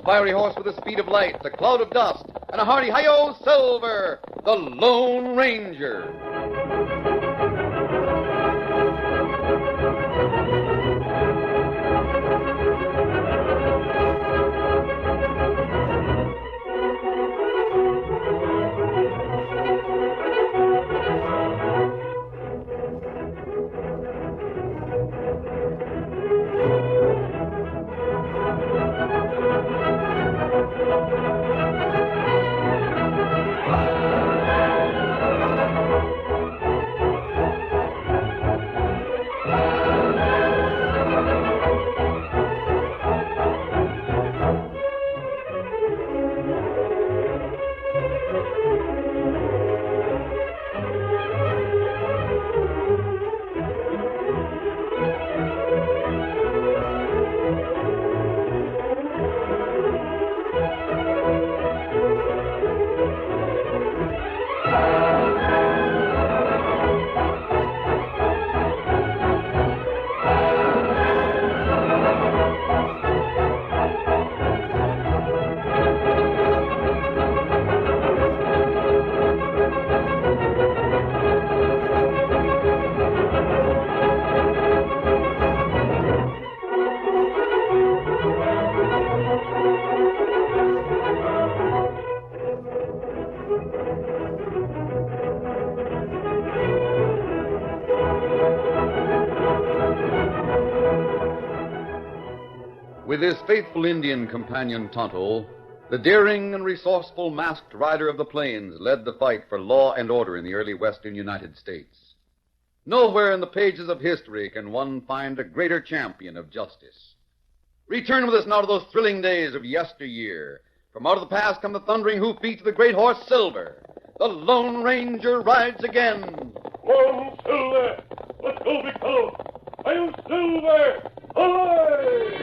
fiery horse with the speed of light, the cloud of dust, and a hearty hi-yo Silver, the Lone Ranger. With his faithful Indian companion Tonto, the daring and resourceful masked rider of the plains led the fight for law and order in the early western United States. Nowhere in the pages of history can one find a greater champion of justice. Return with us now to those thrilling days of yesteryear. From out of the past come the thundering hoofbeats of the great horse Silver. The Lone Ranger rides again. Come, Silver! Let's go, big fellow! I'm Silver! Ahoy!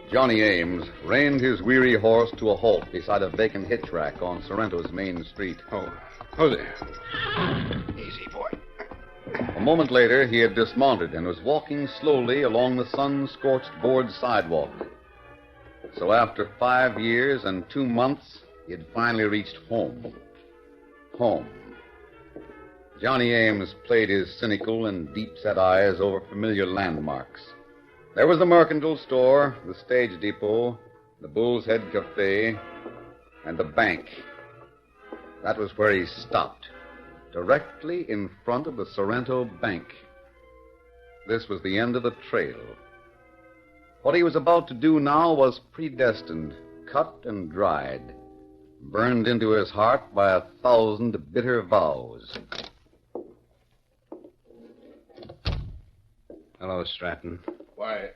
Johnny Ames reined his weary horse to a halt beside a vacant hitch rack on Sorrento's main street. Oh there. Easy, boy. A moment later, he had dismounted and was walking slowly along the sun-scorched board sidewalk. So after 5 years and 2 months, he had finally reached home. Home. Johnny Ames played his cynical and deep-set eyes over familiar landmarks. There was the mercantile store, the stage depot, the Bull's Head Cafe, and the bank. That was where he stopped, directly in front of the Sorrento Bank. This was the end of the trail. What he was about to do now was predestined, cut and dried, burned into his heart by 1,000 bitter vows. Hello, Stratton. Why, it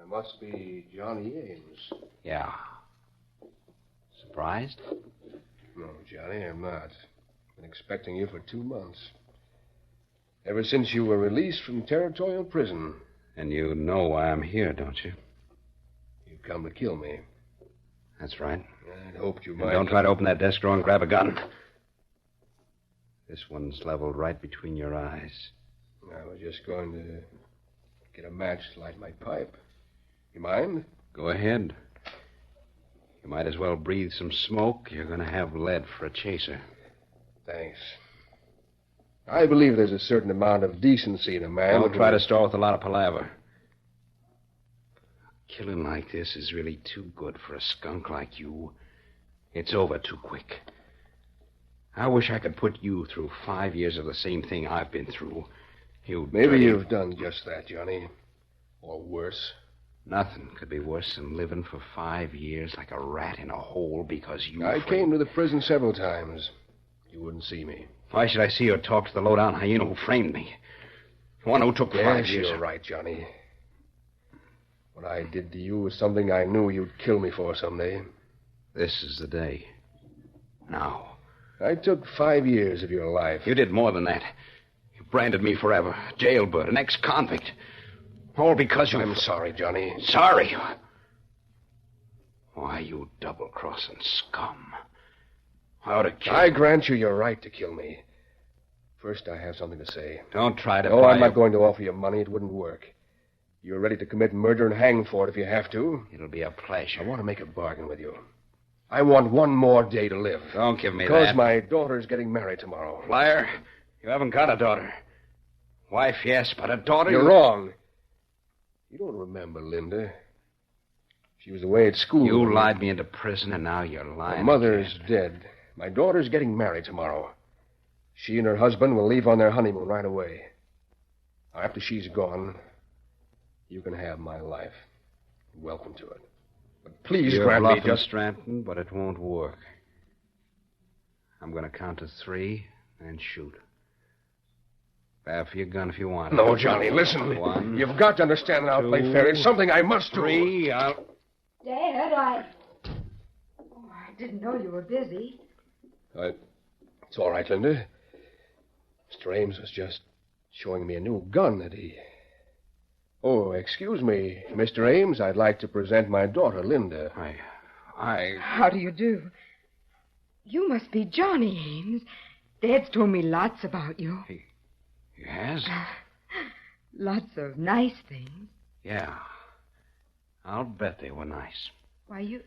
must be Johnny Ames. Yeah. Surprised? No, Johnny, I'm not. Been expecting you for 2 months. Ever since you were released from territorial prison. And you know why I'm here, don't you? You've come to kill me. That's right. I'd hoped you And might. don't try to open that desk drawer and grab a gun. This one's leveled right between your eyes. I was just going to get a match to light my pipe. You mind? Go ahead. You might as well breathe some smoke. You're going to have lead for a chaser. Thanks. I believe there's a certain amount of decency in a man. Don't try to stall with a lot of palaver. Killing like this is really too good for a skunk like you. It's over too quick. I wish I could put you through 5 years of the same thing I've been through. Maybe you've done just that, Johnny. Or worse. Nothing could be worse than living for 5 years like a rat in a hole because you... I came to the prison several times. You wouldn't see me. Why should I see or talk to the low-down hyena who framed me? The one who took 5 years. You're right, Johnny. What I did to you was something I knew you'd kill me for someday. This is the day. Now. I took 5 years of your life. You did more than that. You branded me forever. Jailbird, an ex-convict. All because you... I'm sorry, Johnny. Sorry? Why, you double-crossing scum. I ought to kill I you. grant you your right to kill me. First, I have something to say. Don't try to No, buy I'm not it. going to offer you money. It wouldn't work. You're ready to commit murder and hang for it if you have to. It'll be a pleasure. I want to make a bargain with you. I want one more day to live. Don't give me Because that. my daughter's getting married tomorrow. Liar. You haven't got a daughter. Wife, yes, but a daughter... You're wrong. You don't remember Linda. She was away at school. You lied me into prison, and now you're lying. My mother's again. dead. My daughter's getting married tomorrow. She and her husband will leave on their honeymoon right away. After she's gone, you can have my life. Welcome to it. But please You're grant me bluffing, just... Stratton, but it won't work. I'm going to count to 3 and shoot. Grab for your gun if you want. No, Johnny, listen. 1, You've got to understand that I'll play 2, fair. It's something I must do. 3, I'll... Dad, Oh, I didn't know you were busy. It's all right, Linda. Mr. Ames was just showing me a new gun that he... Oh, excuse me, Mr. Ames. I'd like to present my daughter, Linda. How do you do? You must be Johnny Ames. Dad's told me lots about you. Yes? Lots of nice things. Yeah. I'll bet they were nice. Why, you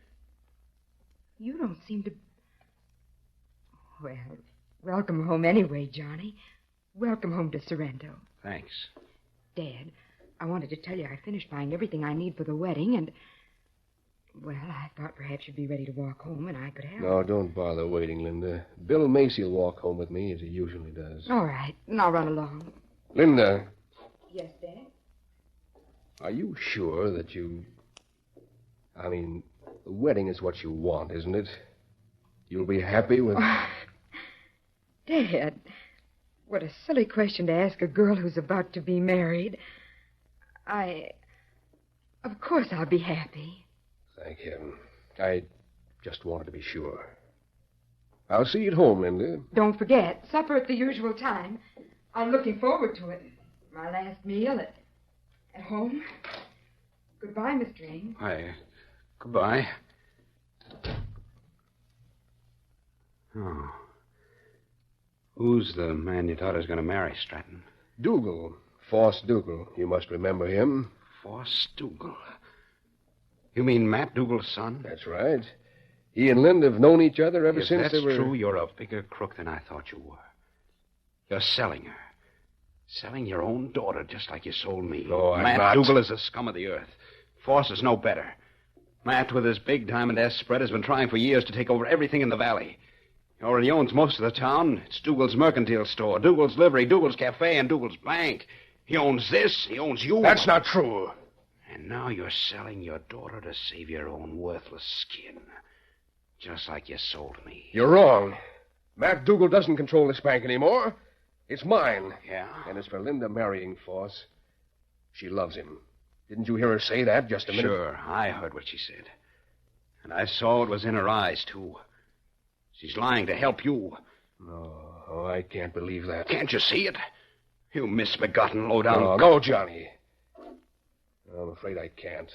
don't seem to... Well, welcome home anyway, Johnny. Welcome home to Sorrento. Thanks. Dad, I wanted to tell you I finished buying everything I need for the wedding, and... Well, I thought perhaps you'd be ready to walk home, and I could help. No, don't bother waiting, Linda. Bill Macy will walk home with me, as he usually does. All right, and I'll run along. Linda, Yes, Dad? are you sure that you... I mean, the wedding is what you want, isn't it? You'll be happy with... Dad, what a silly question to ask a girl who's about to be married. Of course I'll be happy. Thank heaven. I just wanted to be sure. I'll see you at home, Linda. Don't forget, supper at the usual time. I'm looking forward to it. My last meal at home. Goodbye, Mr. Ames. Goodbye. Oh. Who's the man your daughter's going to marry, Stratton? Dougal. Force Dougal. You must remember him. Force Dougal. You mean Matt Dougal's son? That's right. He and Linda have known each other ever If since that's they were... true, you're a bigger crook than I thought you were. You're selling her. Selling your own daughter just like you sold me. No, I'm Matt not. Dougal is the scum of the earth. Force is no better. Matt, with his big diamond S spread, has been trying for years to take over everything in the valley. He already owns most of the town. It's Dougal's mercantile store, Dougal's livery, Dougal's cafe, and Dougal's bank. He owns this. He owns you. That's not true. And now you're selling your daughter to save your own worthless skin. Just like you sold me. You're wrong. Matt Dougal doesn't control this bank anymore. It's mine. Yeah? And as for Linda marrying Force, she loves him. Didn't you hear her say that just a minute? Sure, I heard what she said. And I saw what was in her eyes, too. She's lying to help you. Oh, I can't believe that. Can't you see it? You misbegotten low-down... No, Johnny. I'm afraid I can't.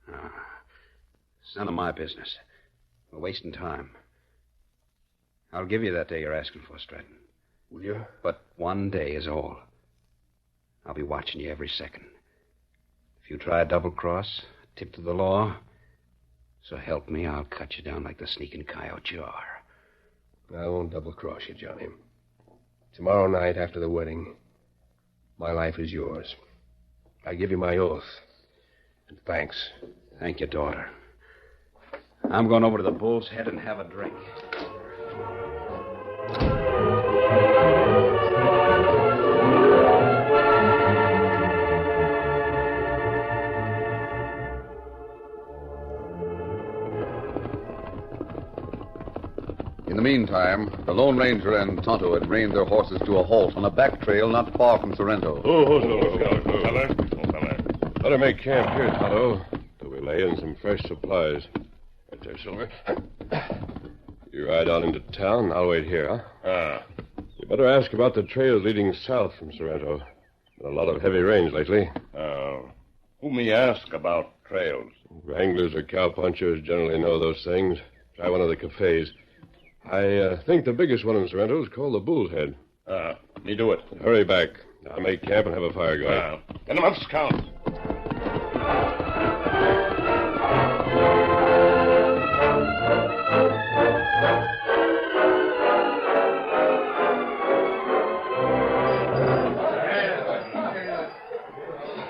It's none of my business. We're wasting time. I'll give you that day you're asking for, Stratton. Will you? But one day is all. I'll be watching you every second. If you try a double-cross, a tip to the law, so help me, I'll cut you down like the sneaking coyote you are. I won't double-cross you, Johnny. Tomorrow night, after the wedding, my life is yours. I give you my oath. And thanks. Thank you, daughter. I'm going over to the Bull's Head and have a drink. In the meantime, the Lone Ranger and Tonto had reined their horses to a halt on a back trail not far from Sorrento. Fella. Better make camp here, Tonto, till we lay in some fresh supplies. Right there, Silver. You ride on into town, and I'll wait here, huh? You better ask about the trails leading south from Sorrento. Been a lot of heavy rains lately. Who may ask about trails? Wranglers or cowpunchers generally know those things. Try one of the cafes. I think the biggest one in Sorrento is called the Bull's Head. Me do it. Hurry back. I'll make camp and have a fire going. Get him up, Scout.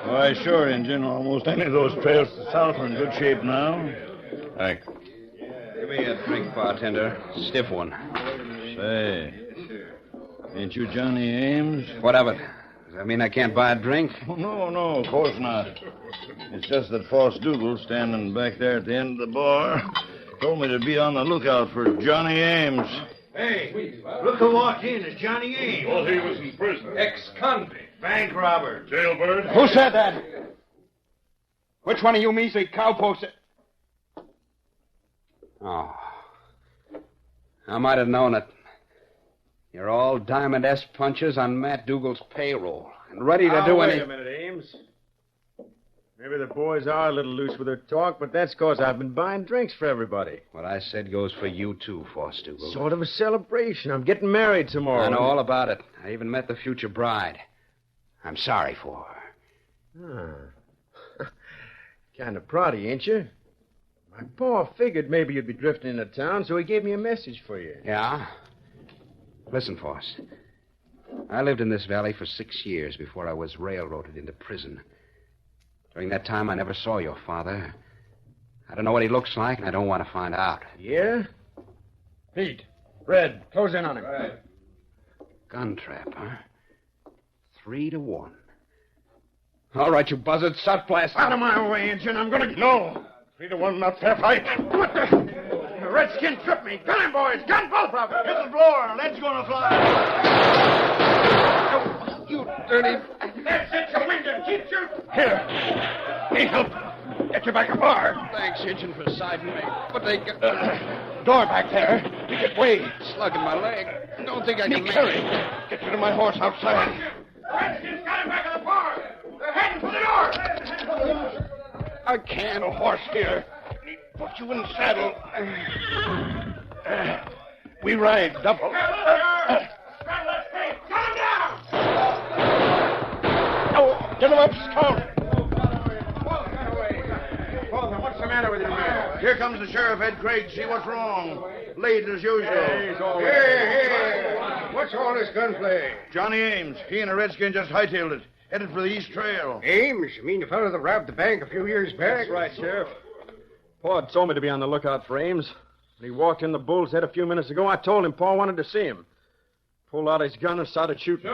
Why, sure, Injun. Almost any of those trails to the south are in good shape now. Thanks. Give me a drink, bartender. Stiff one. Say, ain't you Johnny Ames? What of it? Does that mean I can't buy a drink? Oh, no, of course not. It's just that Foss Dougal, standing back there at the end of the bar, told me to be on the lookout for Johnny Ames. Hey, look who walked in. It's Johnny Ames. Well, he was in prison. Ex-convict. Bank robber. Jailbird. Who said that? Which one of you measly cowpokes? Oh. I might have known it. You're all Diamond S punchers on Matt Dougal's payroll and ready to do wait any... a minute, Ames. Maybe the boys are a little loose with their talk, but that's because I've been buying drinks for everybody. What I said goes for you, too, Foss Dougal. Sort of a celebration. I'm getting married tomorrow. I know all about it. I even met the future bride. I'm sorry for Ah. her. Kind of proddy, ain't you? My pa figured maybe you'd be drifting into town, so he gave me a message for you. Yeah? Listen, Foss. I lived in this valley for 6 years before I was railroaded into prison. During that time, I never saw your father. I don't know what he looks like, and I don't want to find out. Yeah? Pete, Red, close in on him. Right. Gun trap, huh? 3-1. All right, you buzzard, start blasting. Out of my way, Injun. I'm going to... No. 3-1, not fair fight. What the... The redskin tripped me. Gun him, boys. Gun both of them. Hit the blower. Lead's gonna fly. You dirty... That's it, you winded. Keep shooting. Here. Need help. Get you back a bar. Thanks, Injun, for siding me. But they got... Door back there. You get way. slug in my leg. Don't think I can make Hurry. it. Get you to my horse outside. Redskins got him back in the bar. They're heading for the door. I can't. No horse here. Need put you in saddle. We ride double. Oh, get him up, Scout. What's the matter with you, man? Here comes the sheriff, Ed Craig. See what's wrong. Late as usual. He's all right. Hey. What's all this gunplay? Johnny Ames. He and a redskin just hightailed it. Headed for the East Trail. Ames? You mean the fellow that robbed the bank a few years back? That's right, Sheriff. Pa told me to be on the lookout for Ames. When he walked in the Bull's Head a few minutes ago, I told him Pa wanted to see him. Pulled out his gun and started shooting.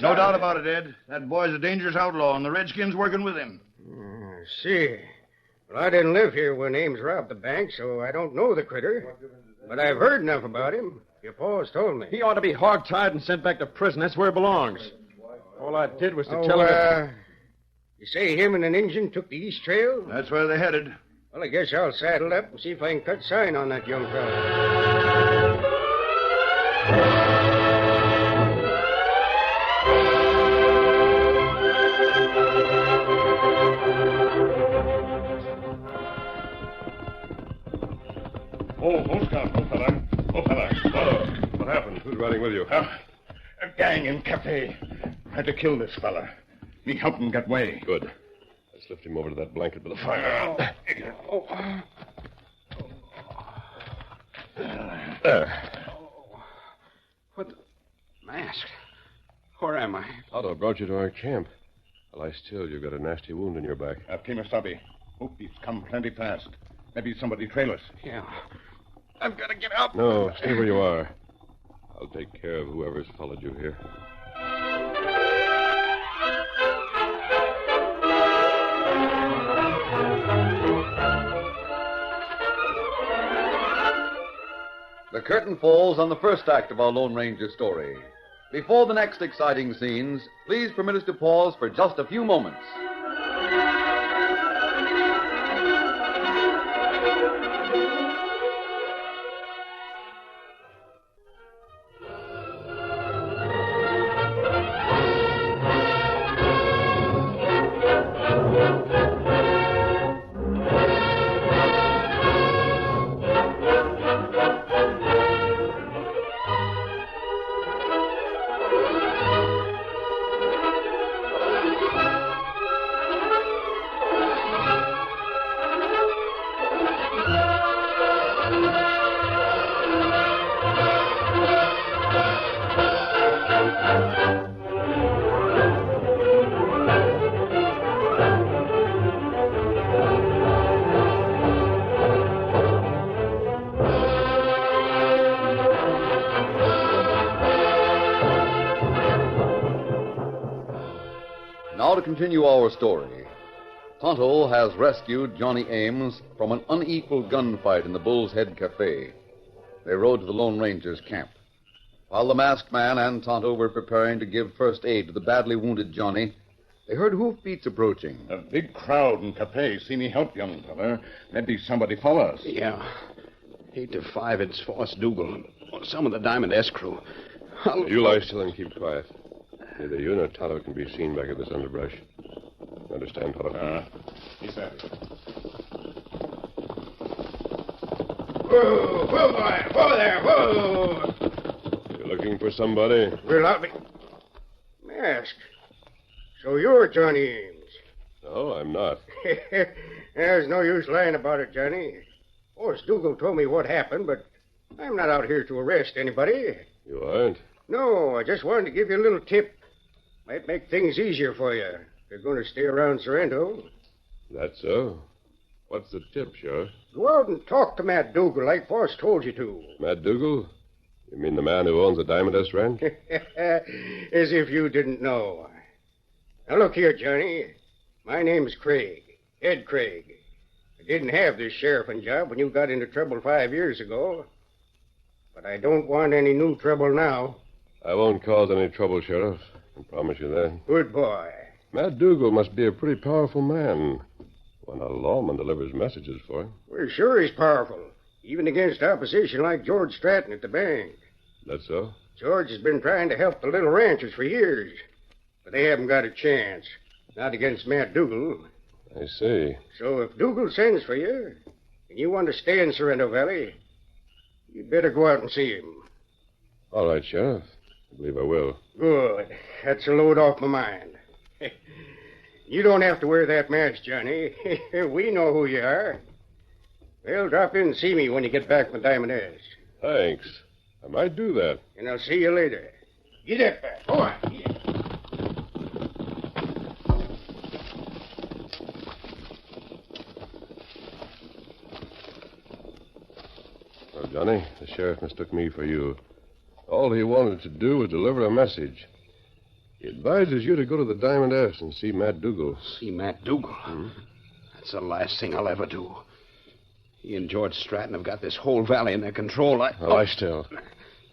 No doubt about it, Ed. That boy's a dangerous outlaw, and the redskins working with him. See. Well, I didn't live here when Ames robbed the bank, so I don't know the critter. But I've heard enough about him. Your pa's told me. He ought to be hog-tied and sent back to prison. That's where he belongs. All I did was to tell him... You say him and an Injun took the East Trail? That's where they headed. Well, I guess I'll saddle up and see if I can cut sign on that young fellow. Oh, Scout. Oh, fella. What happened? Who's riding with you? A gang in cafe. Tried to kill this fella. Me helped him get way. Good. Let's lift him over to that blanket by the fire. There. What the... Masked? Where am I? Otto brought you to our camp. Lie still. You've got a nasty wound in your back. Kemosabe. Hope he's come plenty fast. Maybe somebody trail us. Yeah. I've got to get up. No, stay where you are. I'll take care of whoever's followed you here. The curtain falls on the first act of our Lone Ranger story. Before the next exciting scenes, please permit us to pause for just a few moments. Now to continue our story. Tonto has rescued Johnny Ames from an unequal gunfight in the Bull's Head Cafe. They rode to the Lone Ranger's camp. While the masked man and Tonto were preparing to give first aid to the badly wounded Johnny, they heard hoofbeats approaching. A big crowd in Capet. See me help, young fella. Maybe somebody follow us. Yeah. 8 to 5, it's Force Dougal. Or some of the Diamond S crew. You lie still and keep quiet. Neither you nor Tonto can be seen back of this underbrush. Understand, Tonto? He's there. Whoa, whoa, boy. Whoa there, whoa. You're looking for somebody? Well, I'll be... Masked. So you're Johnny Ames. No, I'm not. There's no use lying about it, Johnny. Force Dougal told me what happened, but I'm not out here to arrest anybody. You aren't? No, I just wanted to give you a little tip. Might make things easier for you if you're going to stay around Sorrento. That's so. What's the tip, Sheriff? Go out and talk to Matt Dougal like Force told you to. Matt Dougal? You mean the man who owns the Diamond S Ranch? As if you didn't know. Now, look here, Johnny. My name's Craig. Ed Craig. I didn't have this sheriffing job when you got into trouble 5 years ago. But I don't want any new trouble now. I won't cause any trouble, Sheriff. I promise you that. Good boy. Matt Dougal must be a pretty powerful man when a lawman delivers messages for him. We're sure he's powerful, even against opposition like George Stratton at the bank. That's so? George has been trying to help the little ranchers for years, but they haven't got a chance. Not against Matt Dougal. I see. So if Dougal sends for you, and you want to stay in Sorrento Valley, you'd better go out and see him. All right, Sheriff. I believe I will. Good. That's a load off my mind. You don't have to wear that mask, Johnny. We know who you are. Well, drop in and see me when you get back from Diamond S. Thanks. I might do that. And I'll see you later. Get that back. Go on. Well, Johnny, the sheriff mistook me for you. All he wanted to do was deliver a message. He advises you to go to the Diamond S and see Matt Dougal. See Matt Dougal? Hmm? That's the last thing I'll ever do. He and George Stratton have got this whole valley in their control. Lie still.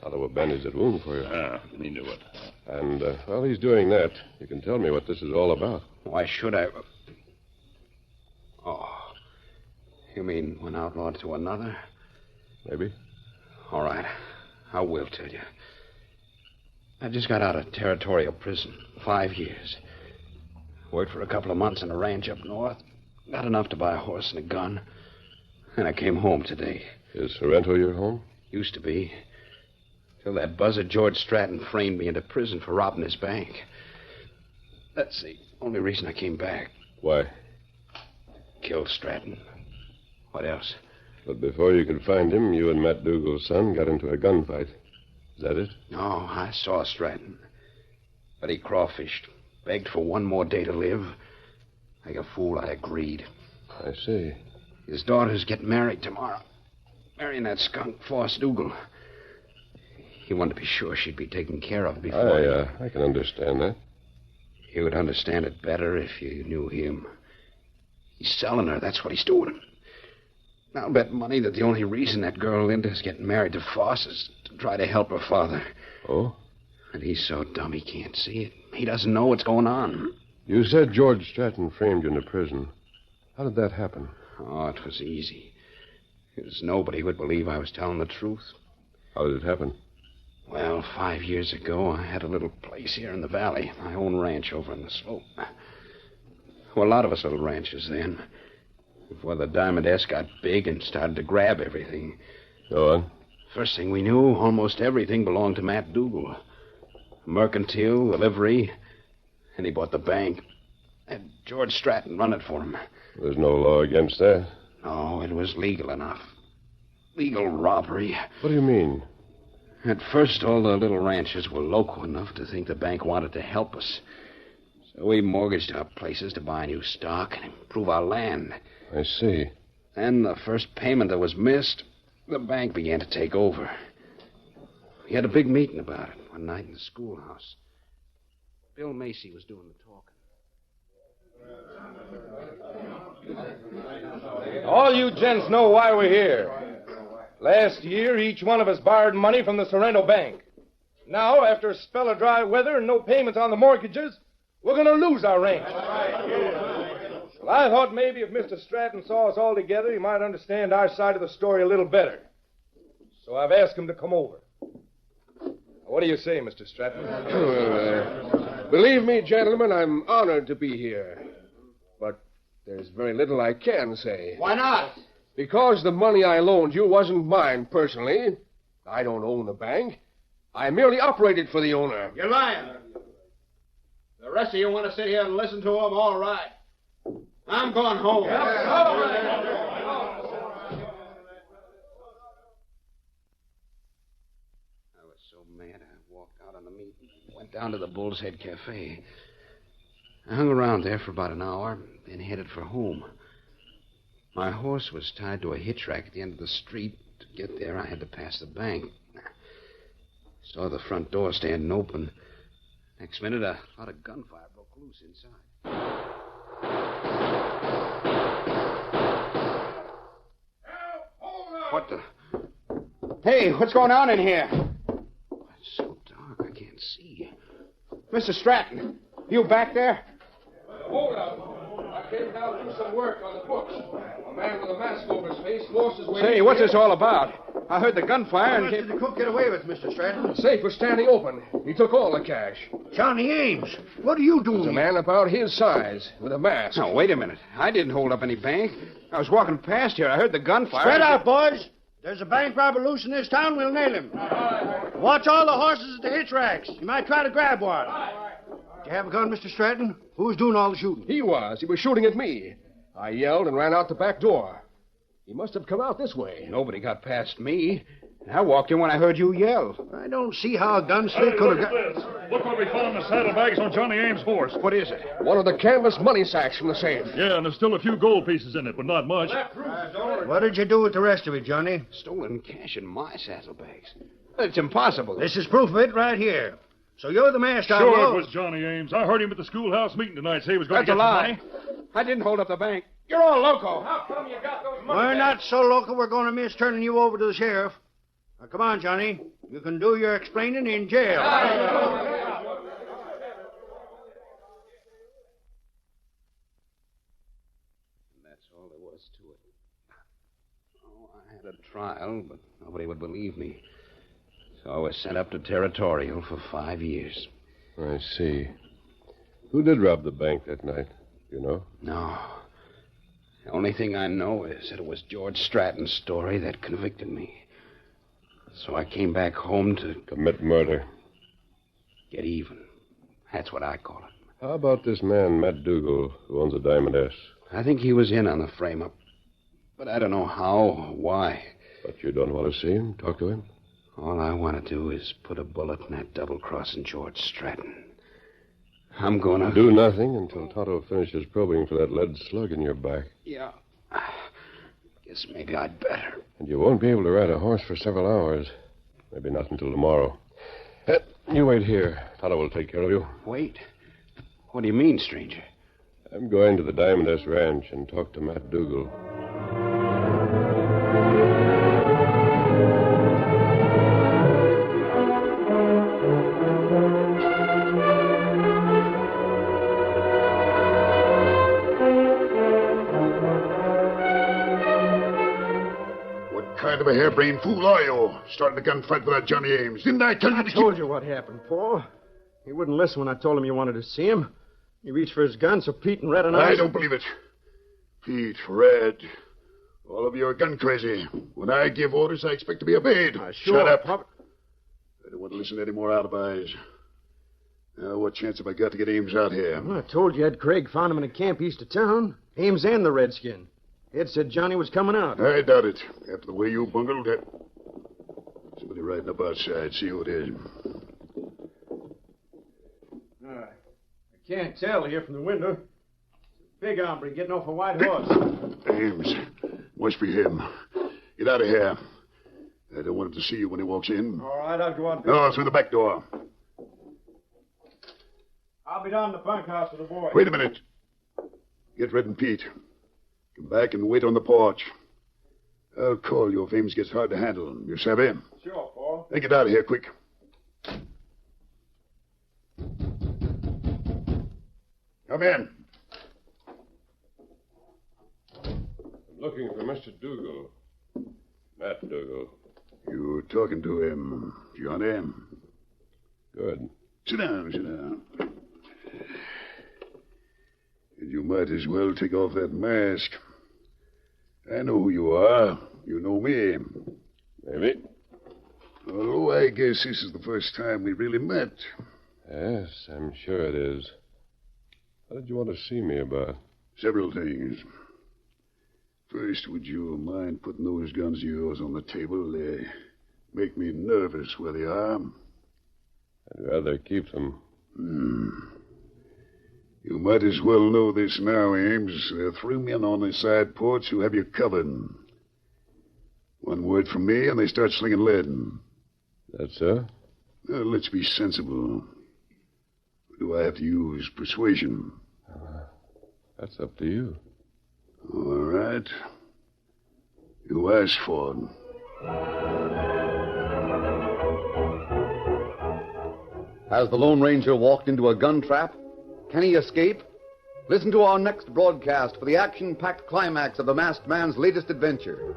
Tonto will bandage that wound for you. He knew it. And while he's doing that, you can tell me what this is all about. Why should I? Oh. You mean one outlaw to another? Maybe. All right. I will tell you. I just got out of territorial prison. 5 years. Worked for a couple of months on a ranch up north. Got enough to buy a horse and a gun. And I came home today. Is Sorrento your home? Used to be. Till that buzzard George Stratton framed me into prison for robbing his bank. That's the only reason I came back. Why? Killed Stratton. What else? But before you could find him, you and Matt Dougal's son got into a gunfight. Is that it? No, I saw Stratton. But he crawfished. Begged for one more day to live. Like a fool, I agreed. I see. His daughter's getting married tomorrow. Marrying that skunk, Force Dougal. He wanted to be sure she'd be taken care of before... I can understand that. You would understand it better if you knew him. He's selling her. That's what he's doing. I'll bet money that the only reason that girl Linda's getting married to Foss is to try to help her father. Oh? And he's so dumb he can't see it. He doesn't know what's going on. You said George Stratton framed you into prison. How did that happen? Oh, it was easy. Because nobody would believe I was telling the truth. How did it happen? Well, 5 years ago, I had a little place here in the valley. My own ranch over on the slope. Well, a lot of us little ranchers then. Before the Diamond S got big and started to grab everything. Go on. First thing we knew, almost everything belonged to Matt Dougal. Mercantile, the livery, and he bought the bank. Had George Stratton run it for him. There's no law against that. No, it was legal enough. Legal robbery. What do you mean? At first, all the little ranchers were local enough to think the bank wanted to help us. So we mortgaged our places to buy new stock and improve our land. I see. Then the first payment that was missed, the bank began to take over. We had a big meeting about it one night in the schoolhouse. Bill Macy was doing the talking. All you gents know why we're here. Last year, each one of us borrowed money from the Sorrento Bank. Now, after a spell of dry weather and no payments on the mortgages, we're going to lose our ranch. Well, I thought maybe if Mr. Stratton saw us all together, he might understand our side of the story a little better. So I've asked him to come over. What do you say, Mr. Stratton? Believe me, gentlemen, I'm honored to be here. But there's very little I can say. Why not? Because the money I loaned you wasn't mine personally. I don't own the bank. I merely operated for the owner. You're lying. The rest of you want to sit here and listen to him, all right. I'm going home. I was so mad I walked out on the meet and went down to the Bull's Head Cafe. I hung around there for about an hour, then headed for home. My horse was tied to a hitch rack at the end of the street. To get there, I had to pass the bank. Saw the front door standing open. Next minute, a lot of gunfire broke loose inside. What the? Hey, what's going on in here? It's so dark, I can't see. Mr. Stratton, you back there? Hold up. I came down to do some work on the books. A man with a mask over his face forced his way... Say, what's this all about? I heard the gunfire and... What did the cook get away with, Mr. Stratton? The safe was standing open. He took all the cash. Johnny Ames, what are you doing? There's a man about his size with a mask. No, wait a minute. I didn't hold up any bank. I was walking past here. I heard the gunfire. Spread out, boys. There's a bank robber loose in this town. We'll nail him. Watch all the horses at the hitch racks. You might try to grab one. Do you have a gun, Mr. Stratton? Who's doing all the shooting? He was. He was shooting at me. I yelled and ran out the back door. He must have come out this way. Nobody got past me. I walked in when I heard you yell. I don't see how a gunsmith could have got... Look what we found in the saddlebags on Johnny Ames' horse. What is it? One of the canvas money sacks from the safe. Yeah, and there's still a few gold pieces in it, but not much. What did you do with the rest of it, Johnny? Stolen cash in my saddlebags. It's impossible. This is proof of it right here. So you're the masked Sure outlaw? it was Johnny Ames. I heard him at the schoolhouse meeting tonight say he was going That's to a get some lie. money. I didn't hold up the bank. You're all loco. How come you got those money? We're not so local we're going to miss turning you over to the sheriff. Now, come on, Johnny. You can do your explaining in jail. That's all there was to it. Oh, I had a trial, but nobody would believe me. So I was sent up to Territorial for 5 years. I see. Who did rob the bank that night? You know? No. The only thing I know is that it was George Stratton's story that convicted me. So I came back home to Commit murder. get even. That's what I call it. How about this man, Matt Dougal, who owns a Diamond S? I think he was in on the frame-up. But I don't know how or why. But you don't want to see him? Talk to him? All I want to do is put a bullet in that double-crossing George Stratton. I'm going to... Do nothing until Tonto finishes probing for that lead slug in your back. Yeah. Guess maybe I'd better. And you won't be able to ride a horse for several hours. Maybe not until tomorrow. You wait here. Tonto will take care of you. Wait. What do you mean, stranger? I'm going to the Diamond S Ranch and talk to Matt Dougal. Kind of a harebrained fool are you? Starting a gunfight with that Johnny Ames. Didn't I tell you to keep... I told you what happened, Paul. He wouldn't listen when I told him you wanted to see him. He reached for his gun, so Pete and Red and I... I don't believe it. Pete, Red, all of you are gun crazy. When I give orders, I expect to be obeyed. Sure, Shut up. Pop. I don't want to listen to any more alibis. Now, what chance have I got to get Ames out here? Well, I told you Ed Craig found him in a camp east of town. Ames and the Redskin. Ed said Johnny was coming out. I doubt it. After the way you bungled it. Somebody riding up outside. See who it is. I can't tell here from the window. Big hombre getting off a white horse. Ames. Must be him. Get out of here. I don't want him to see you when he walks in. All right, I'll go out. No, through the back door. I'll be down in the bunkhouse with the boy. Wait a minute. Get Red and Pete. Come back and wait on the porch. I'll call you if Ames gets hard to handle. You savvy? Sure, Paul. Then get out of here, quick. Come in. I'm looking for Mr. Dougal. Matt Dougal. You talking to him, Johnny? Good. Sit down, sit down. And you might as well take off that mask. I know who you are. You know me. Maybe. Although I guess this is the first time we really met. Yes, I'm sure it is. What did you want to see me about? Several things. First, would you mind putting those guns of yours on the table? They make me nervous where they are. I'd rather keep them. You might as well know this now, Ames. There are 3 men on the side porch who have you covered. One word from me, and they start slinging lead. That's so? Let's be sensible. Do I have to use persuasion? That's up to you. All right. You asked for it. Has the Lone Ranger walked into a gun trap? Can he escape? Listen to our next broadcast for the action-packed climax of the masked man's latest adventure.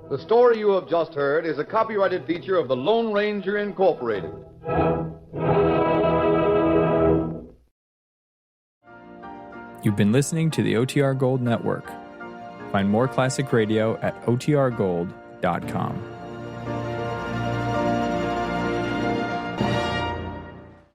The story you have just heard is a copyrighted feature of the Lone Ranger Incorporated. You've been listening to the OTR Gold Network. Find more classic radio at otrgold.com.